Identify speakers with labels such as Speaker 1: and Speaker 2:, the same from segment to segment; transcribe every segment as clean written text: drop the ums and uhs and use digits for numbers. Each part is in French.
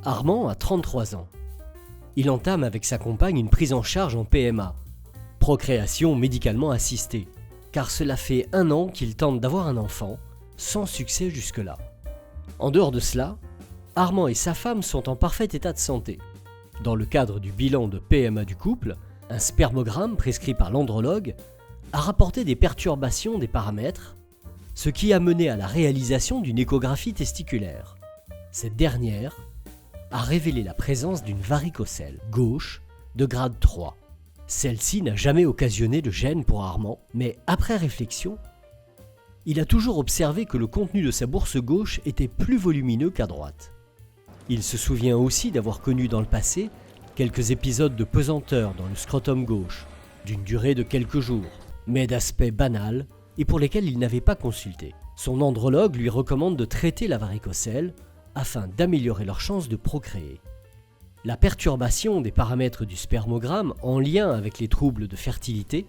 Speaker 1: Armand a 33 ans. Il entame avec sa compagne une prise en charge en PMA, procréation médicalement assistée, car cela fait 1 an qu'il tente d'avoir un enfant, sans succès jusque-là. En dehors de cela, Armand et sa femme sont en parfait état de santé. Dans le cadre du bilan de PMA du couple, un spermogramme prescrit par l'andrologue a rapporté des perturbations des paramètres, ce qui a mené à la réalisation d'une échographie testiculaire. Cette dernière a révélé la présence d'une varicocèle gauche de grade 3. Celle-ci n'a jamais occasionné de gêne pour Armand, mais après réflexion, il a toujours observé que le contenu de sa bourse gauche était plus volumineux qu'à droite. Il se souvient aussi d'avoir connu dans le passé quelques épisodes de pesanteur dans le scrotum gauche, d'une durée de quelques jours, mais d'aspect banal et pour lesquels il n'avait pas consulté. Son andrologue lui recommande de traiter la varicocèle afin d'améliorer leurs chances de procréer. La perturbation des paramètres du spermogramme en lien avec les troubles de fertilité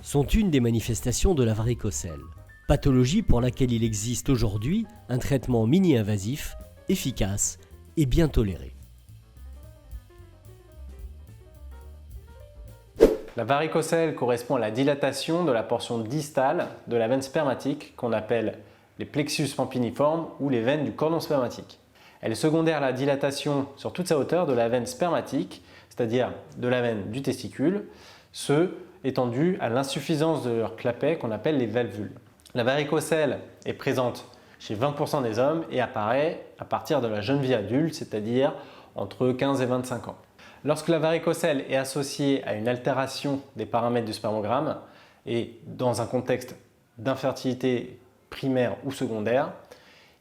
Speaker 1: sont une des manifestations de la varicocèle, pathologie pour laquelle il existe aujourd'hui un traitement mini-invasif, efficace et bien toléré.
Speaker 2: La varicocèle correspond à la dilatation de la portion distale de la veine spermatique qu'on appelle les plexus pampiniformes ou les veines du cordon spermatique. Elle est secondaire à la dilatation sur toute sa hauteur de la veine spermatique, c'est-à-dire de la veine du testicule, ce étant dû à l'insuffisance de leur clapet qu'on appelle les valvules. La varicocèle est présente chez 20% des hommes et apparaît à partir de la jeune vie adulte, c'est-à-dire entre 15 et 25 ans. Lorsque la varicocèle est associée à une altération des paramètres du spermogramme et dans un contexte d'infertilité primaire ou secondaire,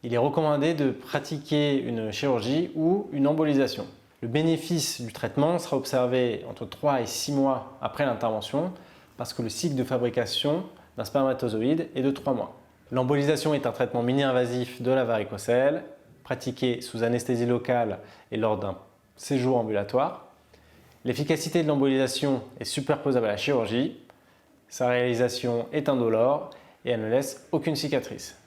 Speaker 2: il est recommandé de pratiquer une chirurgie ou une embolisation. Le bénéfice du traitement sera observé entre 3 et 6 mois après l'intervention parce que le cycle de fabrication d'un spermatozoïde est de 3 mois. L'embolisation est un traitement mini-invasif de la varicocèle, pratiqué sous anesthésie locale et lors d'un séjour ambulatoire. L'efficacité de l'embolisation est superposable à la chirurgie. Sa réalisation est indolore et elle ne laisse aucune cicatrice.